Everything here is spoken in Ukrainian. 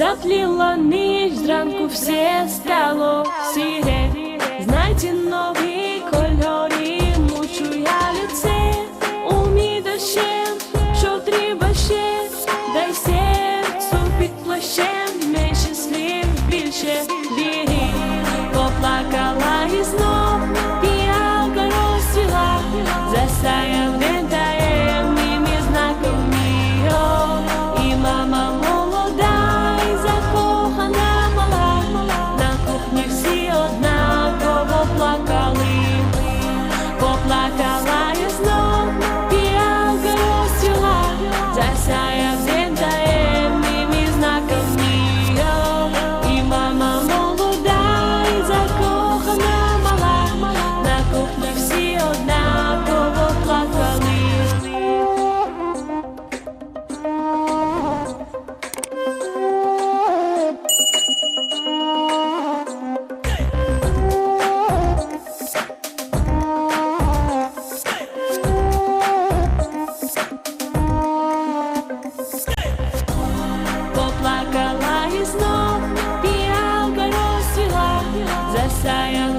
Затліла ніч, зранку все стало сіре. Знайти нові кольори, мучу я лице. Умій дощем, що треба ще, дай серцю під плащем, менше слів, більше віри. Поплакала і знов, піалка розцвіла, засяяв не таємними знаками. І мама молода, і закохана мала, на кухні всі однаково плакали. Поплакала і знов, піалка розцвіла, засяяв не таємними знаками. І мама молода, і закохана мала, на кухні всі однаково плакали. Поплакала і знов, піалка розцвіла, засяяв